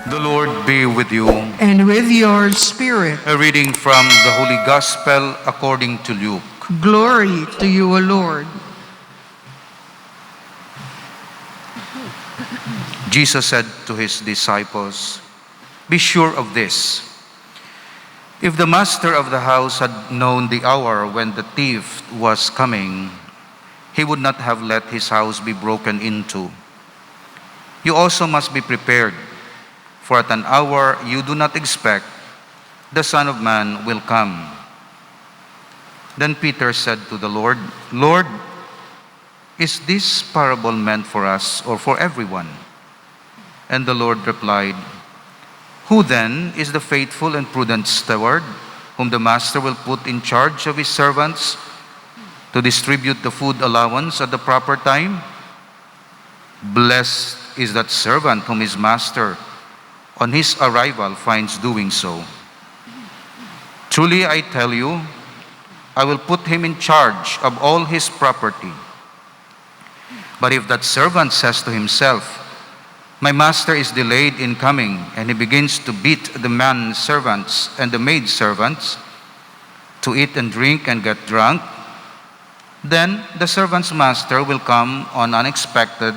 The Lord be with you. And with your spirit. A reading from the Holy Gospel according to Luke. Glory to you, O Lord. Jesus said to his disciples, "Be sure of this. If the master of the house had known the hour when the thief was coming, he would not have let his house be broken into. You also must be prepared, for at an hour you do not expect, the Son of Man will come." Then Peter said to the Lord, "Lord, is this parable meant for us or for everyone?" And the Lord replied, "Who then is the faithful and prudent steward, whom the master will put in charge of his servants to distribute the food allowance at the proper time? Blessed is that servant whom his master, on his arrival, finds doing so. Truly I tell you, I will put him in charge of all his property. But if that servant says to himself, 'My master is delayed in coming,' and he begins to beat the manservants and the maidservants, to eat and drink and get drunk, then the servant's master will come on unexpected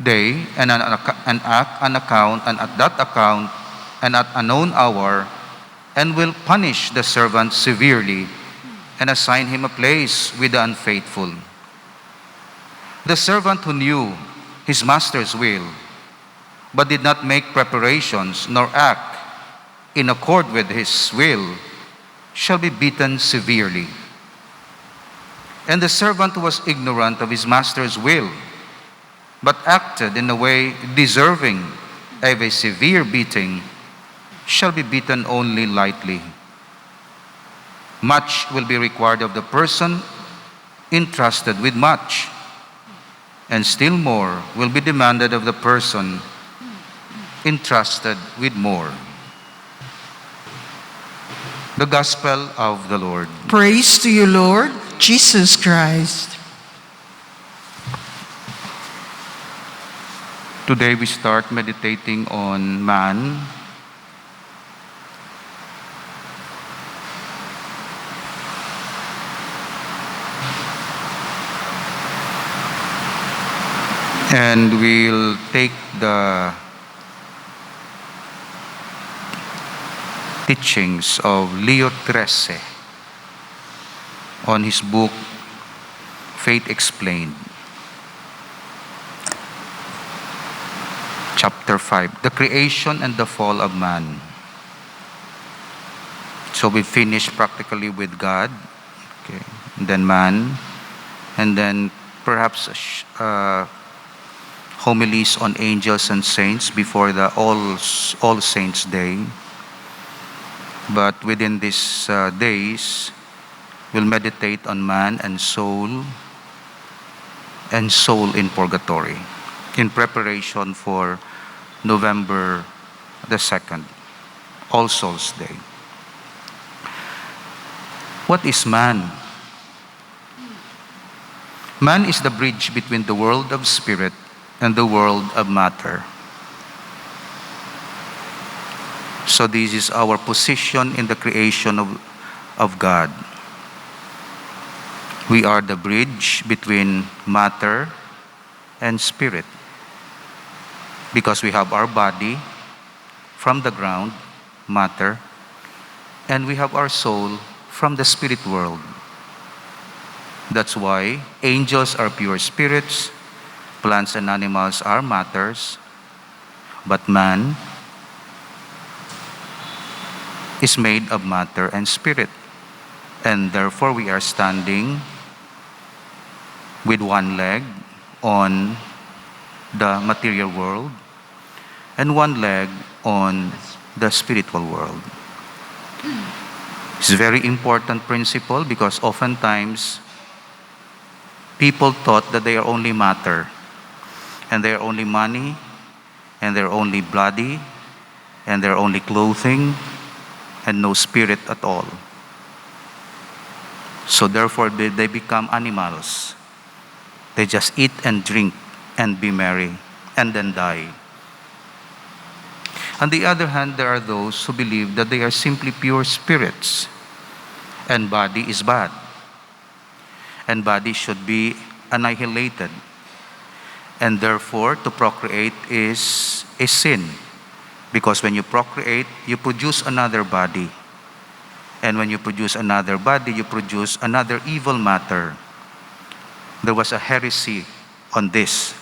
day and act an account, and at that account and at a known hour, and will punish the servant severely and assign him a place with the unfaithful. The servant who knew his master's will, but did not make preparations nor act in accord with his will, shall be beaten severely. And the servant who was ignorant of his master's will, but acted in a way deserving of a severe beating, shall be beaten only lightly. Much will be required of the person entrusted with much, and still more will be demanded of the person entrusted with more." The Gospel of the Lord. Praise to you, Lord Jesus Christ. Today we start meditating on man. And we'll take the teachings of Leo XIII on his book, Faith Explained. Chapter 5, the creation and the fall of man. So we finish practically with God, okay, and then man, and then perhaps homilies on angels and saints before the All Saints Day. But within these days, we'll meditate on man and soul in purgatory, in preparation for November the 2nd, All Souls Day. What is man? Man is the bridge between the world of spirit and the world of matter. So this is our position in the creation of God. We are the bridge between matter and spirit, because we have our body from the ground, matter, and we have our soul from the spirit world. That's why angels are pure spirits, plants and animals are matters, but man is made of matter and spirit. And therefore we are standing with one leg on the material world and one leg on the spiritual world. It's a very important principle, because oftentimes people thought that they are only matter, and they are only money, and they're only bloody, and they're only clothing, and no spirit at all. So therefore they become animals. They just eat and drink and be merry and then die. On the other hand, there are those who believe that they are simply pure spirits and body is bad and body should be annihilated, and therefore to procreate is a sin, because when you procreate, you produce another body, and when you produce another body, you produce another evil matter. There was a heresy on this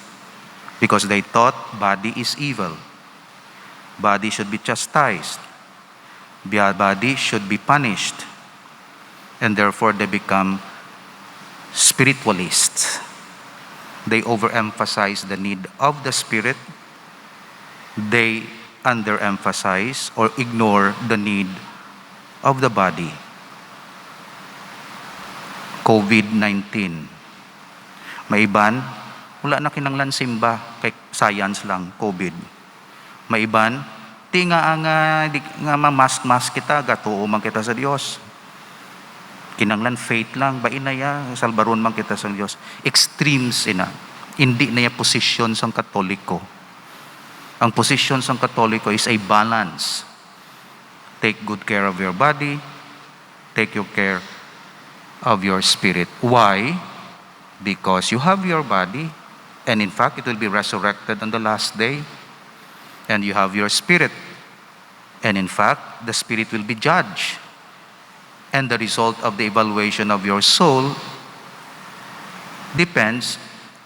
because they thought body is evil. Body should be chastised. Body should be punished. And therefore they become spiritualists. They overemphasize the need of the spirit. They underemphasize or ignore the need of the body. COVID-19. May iban, wala na kinanglan simba, kay science lang, COVID. May iban, di nga di nga mask kita, gatuo man kita sa Dios. Kinanglan faith lang, bain na ya, salbaron man kita sa Dios. Extremes ina. Hindi na ya posisyon sang Katoliko. Ang posisyon sang Katoliko is a balance. Take good care of your body, take your care of your spirit. Why? Because you have your body, and in fact, it will be resurrected on the last day. And you have your spirit. And in fact, the spirit will be judged. And the result of the evaluation of your soul depends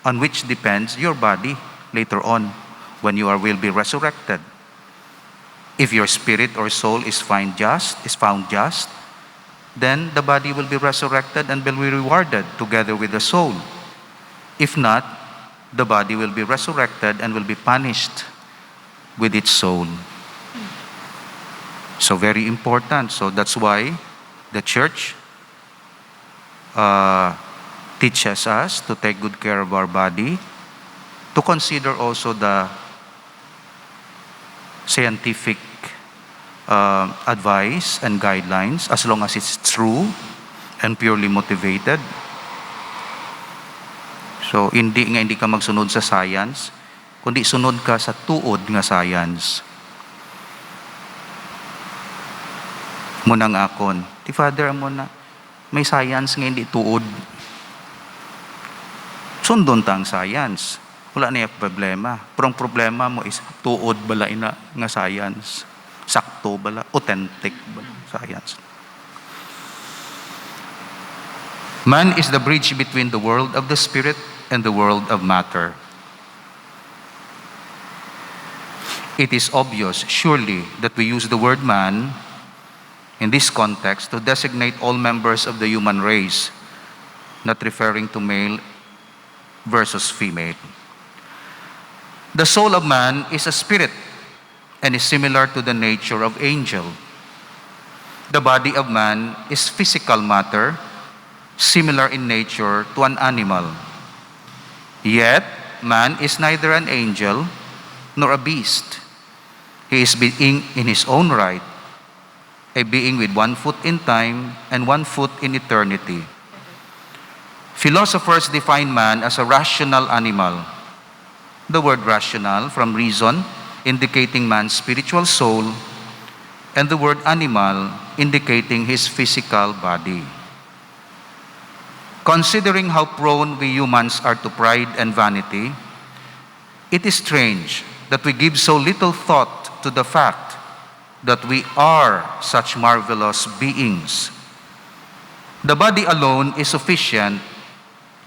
on which depends your body later on when you will be resurrected. If your spirit or soul is found just, then the body will be resurrected and will be rewarded together with the soul. If not, the body will be resurrected and will be punished with its soul. So very important. So that's why the church teaches us to take good care of our body, to consider also the scientific advice and guidelines as long as it's true and purely motivated. So hindi ka magsunod sa science, kundi sunod ka sa tuod nga science. Munang akon, ti Father mo na, may science nga hindi tuod. Sundon tang science. Wala na yung problema. Pero ang problema mo is tuod bala ina nga science. Sakto bala, authentic bala science. Man is the bridge between the world of the spirit and the world of matter. It is obvious, surely, that we use the word man in this context to designate all members of the human race, not referring to male versus female. The soul of man is a spirit and is similar to the nature of angel. The body of man is physical matter, similar in nature to an animal. Yet, man is neither an angel nor a beast. He is being in his own right, a being with 1 foot in time and 1 foot in eternity. Philosophers define man as a rational animal. The word rational from reason, indicating man's spiritual soul, and the word animal, indicating his physical body. Considering how prone we humans are to pride and vanity, it is strange that we give so little thought to the fact that we are such marvelous beings. The body alone is sufficient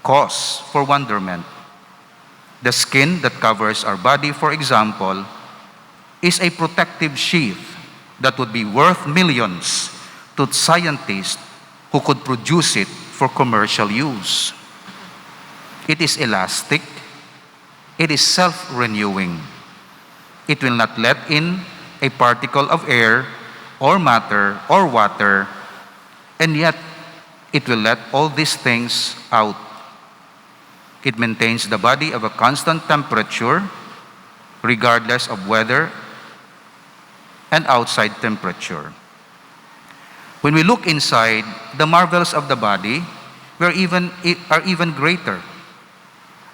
cause for wonderment. The skin that covers our body, for example, is a protective sheath that would be worth millions to scientists who could produce it for commercial use. It is elastic. It is self-renewing. It will not let in a particle of air or matter or water, and yet it will let all these things out. It maintains the body of a constant temperature, regardless of weather and outside temperature. When we look inside, the marvels of the body are even greater.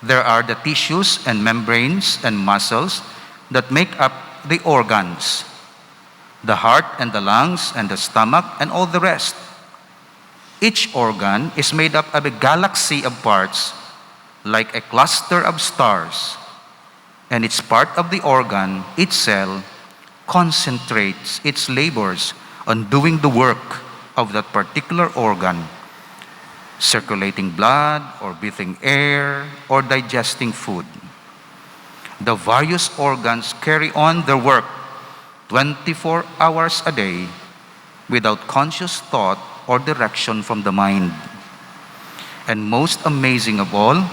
There are the tissues and membranes and muscles that make up the organs, the heart and the lungs and the stomach and all the rest. Each organ is made up of a galaxy of parts, like a cluster of stars, and each part of the organ, each cell, concentrates its labors on doing the work of that particular organ, circulating blood or breathing air or digesting food. The various organs carry on their work 24 hours a day without conscious thought or direction from the mind. And most amazing of all,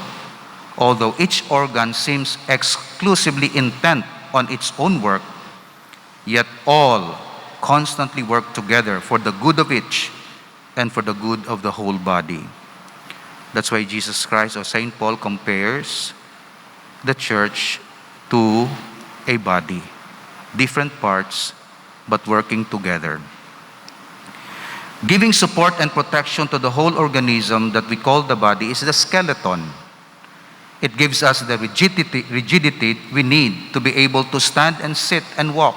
although each organ seems exclusively intent on its own work, yet all constantly work together for the good of each and for the good of the whole body. That's why Jesus Christ or St. Paul compares the church to a body, different parts but working together. Giving support and protection to the whole organism that we call the body is the skeleton. It gives us the rigidity we need to be able to stand and sit and walk.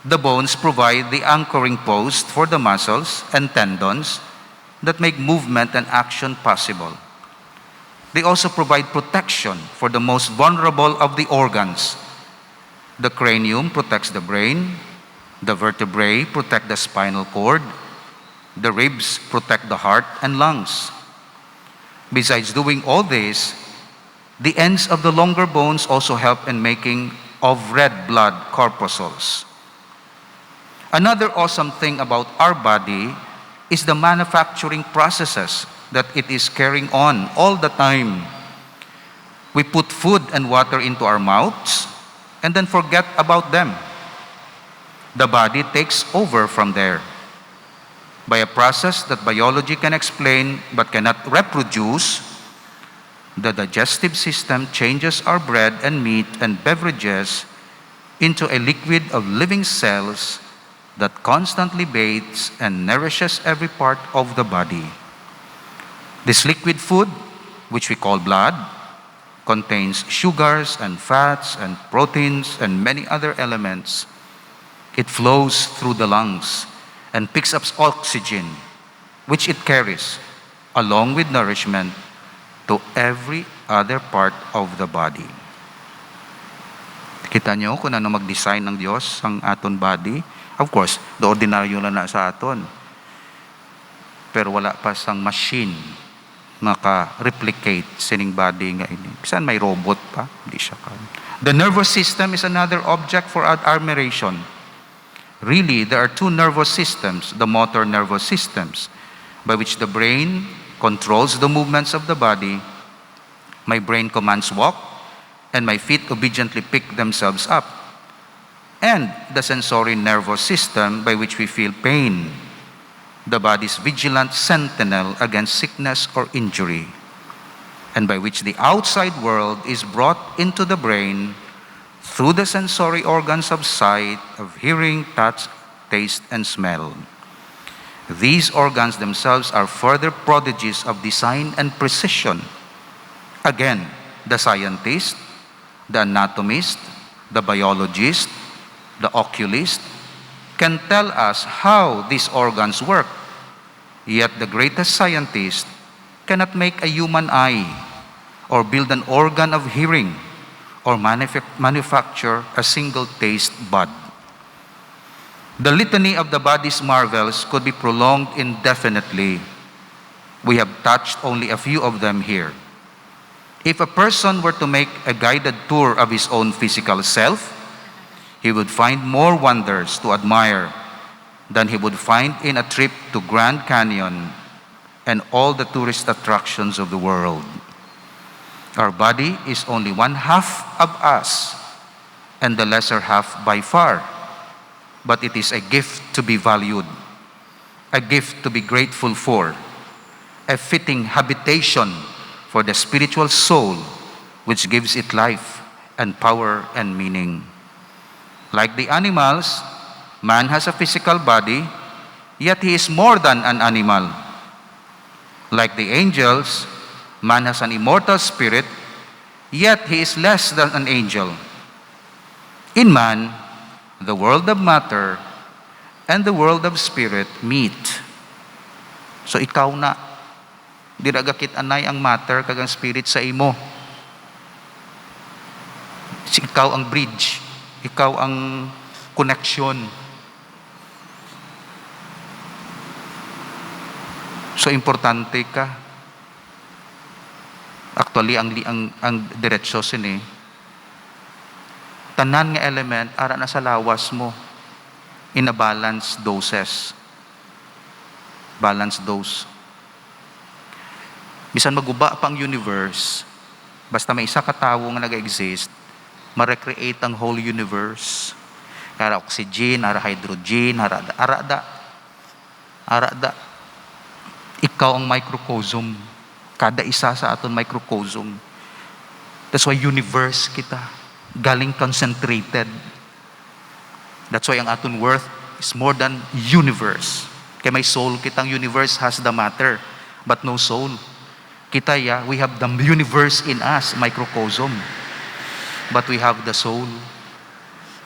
The bones provide the anchoring post for the muscles and tendons that make movement and action possible. They also provide protection for the most vulnerable of the organs. The cranium protects the brain, the vertebrae protect the spinal cord, the ribs protect the heart and lungs. Besides doing all this, the ends of the longer bones also help in making of red blood corpuscles. Another awesome thing about our body is the manufacturing processes that it is carrying on all the time. We put food and water into our mouths and then forget about them. The body takes over from there. By a process that biology can explain but cannot reproduce, the digestive system changes our bread and meat and beverages into a liquid of living cells that constantly bathes and nourishes every part of the body. This liquid food, which we call blood, contains sugars and fats and proteins and many other elements. It flows through the lungs and picks up oxygen, which it carries, along with nourishment, to every other part of the body. Kita nyo kung ano mag-design ng Diyos ang aton body. Of course, the ordinaryo lang na sa aton. Pero wala pa sang machine maka-replicate sining body nga ini. Bisan may robot pa, hindi siya kan. The nervous system is another object for admiration. Really, there are two nervous systems, the motor nervous systems, by which the brain controls the movements of the body. My brain commands walk, and my feet obediently pick themselves up. And the sensory nervous system by which we feel pain, the body's vigilant sentinel against sickness or injury, and by which the outside world is brought into the brain through the sensory organs of sight, of hearing, touch, taste, and smell. These organs themselves are further prodigies of design and precision. Again, the scientist, the anatomist, the biologist, the oculist can tell us how these organs work. Yet the greatest scientist cannot make a human eye or build an organ of hearing or manufacture a single taste bud. The litany of the body's marvels could be prolonged indefinitely. We have touched only a few of them here. If a person were to make a guided tour of his own physical self, he would find more wonders to admire than he would find in a trip to Grand Canyon and all the tourist attractions of the world. Our body is only one half of us, and the lesser half by far. But it is a gift to be valued, a gift to be grateful for, a fitting habitation for the spiritual soul, which gives it life and power and meaning. Like the animals, man has a physical body, yet he is more than an animal. Like the angels, man has an immortal spirit, yet he is less than an angel. In man, the world of matter and the world of spirit meet. So ikaw na, di ragakit anay ang matter kag ang spirit sa imo. Ikaw ang bridge, ikaw ang connection. So importante ka. Actually ang diretso sini tanan nga element ara na sa lawas mo in a balanced doses. Balanced dose. Bisan maguba pa ang universe, basta may isa ka tawo nga nag-exist, ma-recreate ang whole universe. Ara oxygen, ara hydrogen, ara da. Ikaw ang microcosm. Kada isa sa aton microcosm. That's why universe kita. Galing concentrated. That's why ang aton worth is more than universe. Kaya may soul kitang universe has the matter, but no soul. Kita we have the universe in us, microcosm. But we have the soul.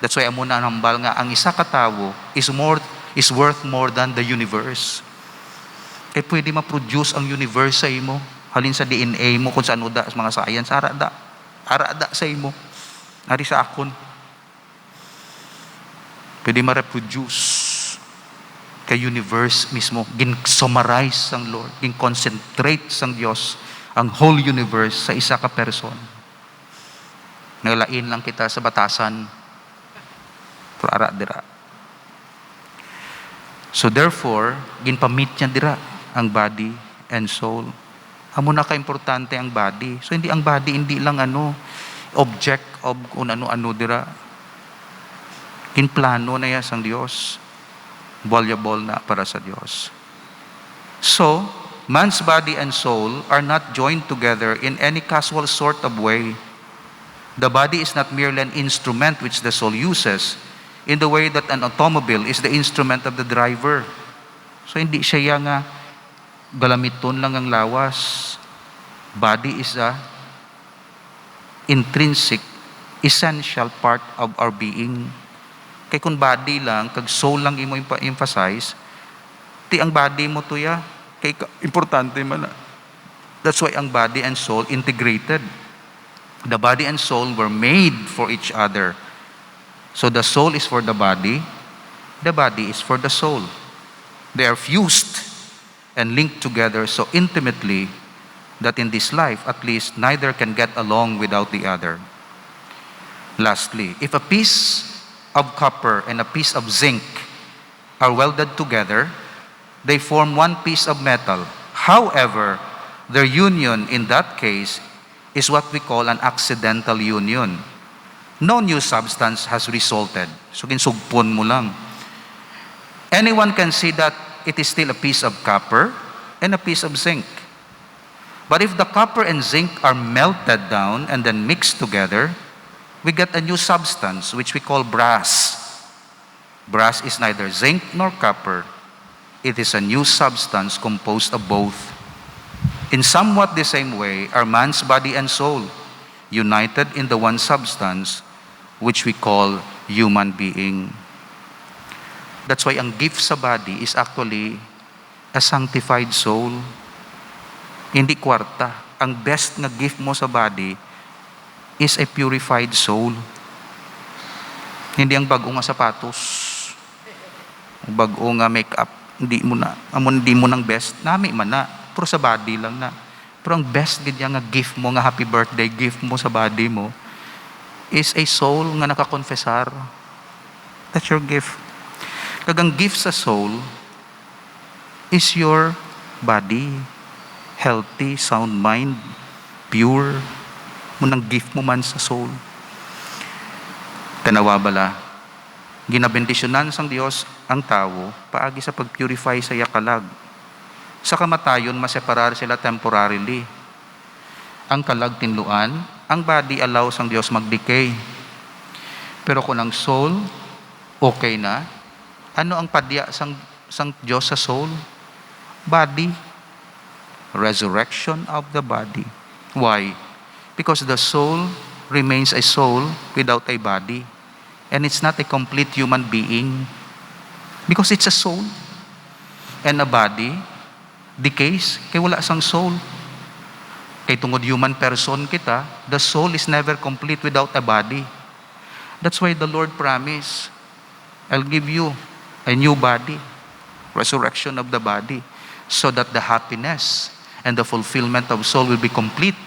That's why amo na hambal nga ang isa ka tawo is worth more than the universe. Kaya pwede ma-produce ang universe sa imo. Halin sa DNA mo kung saan da sa mga science, ara da sa imo. Ari sa akon. Pwede ma-reproduce kay universe mismo. Gin-summarize sang Lord. Gin-concentrate sang Diyos ang whole universe sa isa ka person. Naglain lang kita sa batasan. Pero ara dira. So therefore, ginpamit niya dira ang body and soul. Amo na ka-importante ang body. So hindi ang body, hindi lang object of kung ano dira. Kinplano na yan sang Diyos. Valuable na para sa Diyos. So, man's body and soul are not joined together in any casual sort of way. The body is not merely an instrument which the soul uses in the way that an automobile is the instrument of the driver. So hindi siya nga galamiton lang ang lawas. Body is a intrinsic, essential part of our being. Kaya kung body lang, kag soul lang imo emphasize, ti ang body mo to kay importante man na. That's why ang body and soul integrated. The body and soul were made for each other. So the soul is for the body is for the soul. They are fused and linked together so intimately that in this life, at least, neither can get along without the other. Lastly, if a piece of copper and a piece of zinc are welded together, they form one piece of metal. However, their union in that case is what we call an accidental union. No new substance has resulted. So, ginsugpon mo lang. Anyone can see that it is still a piece of copper and a piece of zinc. But if the copper and zinc are melted down and then mixed together, we get a new substance which we call brass. Brass is neither zinc nor copper. It is a new substance composed of both. In somewhat the same way, are man's body and soul, united in the one substance which we call human being. That's why ang gift sa body is actually a sanctified soul. Hindi kwarta. Ang best na gift mo sa body is a purified soul. Hindi ang bago nga sapatos. Bago nga makeup. Hindi mo nang best. Nami man na. Pero sa body lang na. Pero ang best ganyan nga gift mo, nga happy birthday gift mo sa body mo, is a soul nga nakakonfesar. That's your gift. Kagang gift sa soul is your body. Healthy, sound mind, pure. Munang gift mo man sa soul. Tanawa bala, ginabendisyonan sang Dios ang tao paagi sa pagpurify sa yakalag. Sa kamatayon, maseparar sila temporarily. Ang kalag tinluan, ang body allow sang Dios mag-decay. Pero kung ang soul, okay na, ano ang padya sang Dios sa soul? Body. Resurrection of the body. Why? Because the soul remains a soul without a body. And it's not a complete human being because it's a soul. And a body decays, kaya wala sang soul. Kaya tungod human person kita, the soul is never complete without a body. That's why the Lord promised, I'll give you a new body, resurrection of the body, so that the happiness and the fulfillment of soul will be complete.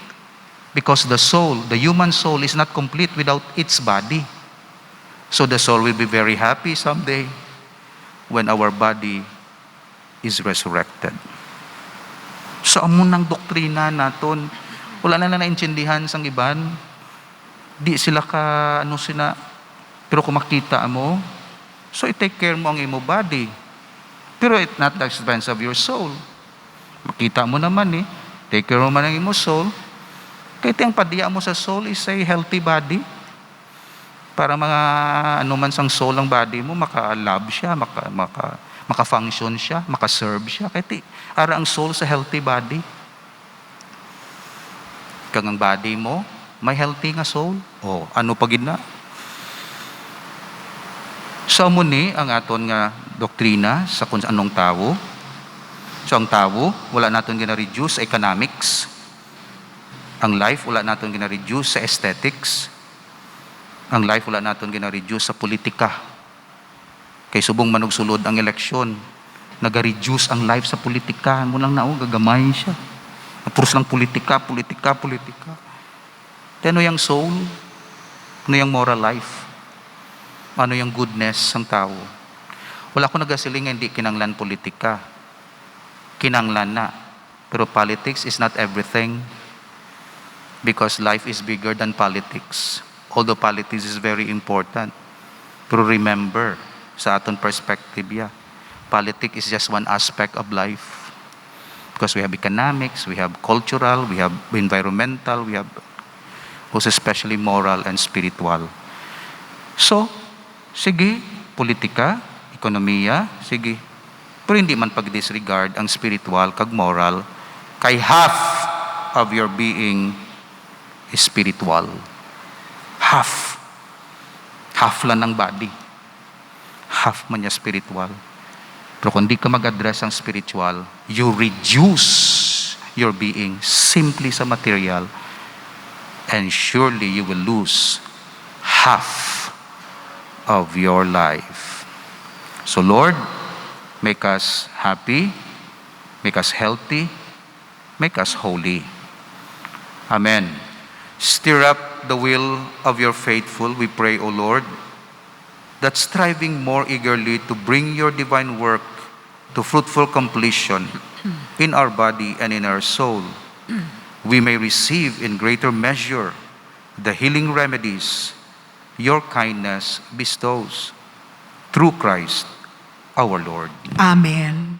Because the soul, the human soul, is not complete without its body. So the soul will be very happy someday when our body is resurrected. So amunang doktrina naton, wala na naintindihan sang iban. Di sila pero kung makita mo, so i-take care mo ang imo body. Pero it's not the expense of your soul. Makita mo naman take care mo man ang imo soul. Kaya ang padiya mo sa soul is a healthy body. Para mga man sang soul ang body mo, maka-love siya, maka-function siya, maka-serve siya. Kaya ara ang soul sa healthy body. Kang ang body mo, may healthy nga soul. Ano pagid na? So muni ang aton nga doktrina sa kung anong tao. So ang tao, wala naton gina-reduce sa economics. Ang life, wala naton gina-reduce sa aesthetics. Ang life, wala naton gina-reduce sa politika. Kay subong manugsulod ang eleksyon, nag-reduce ang life sa politika. Mo lang gagamay siya. Puros lang politika. Ano yung soul? Ano yung moral life? Ano yung goodness ng tao? Wala ko nagasiling hindi kinanglan politika. Kinanglan na. Pero politics is not everything. Because life is bigger than politics. Although politics is very important. Pero remember, sa aton perspective politics is just one aspect of life. Because we have economics, we have cultural, we have environmental, we have also especially moral and spiritual. So, sige, politika, ekonomiya, sige. Pero hindi man pag-disregard ang spiritual kag moral, kay half of your being is spiritual. Half. Half lang ng body. Half man niya spiritual. Pero kung di ka mag-address ang spiritual, you reduce your being simply sa material, and surely you will lose half of your life. So Lord, make us happy, make us healthy, make us holy. Amen. Stir up the will of your faithful, we pray, O Lord, that striving more eagerly to bring your divine work to fruitful completion in our body and in our soul, we may receive in greater measure the healing remedies your kindness bestows through Christ our Lord. Amen.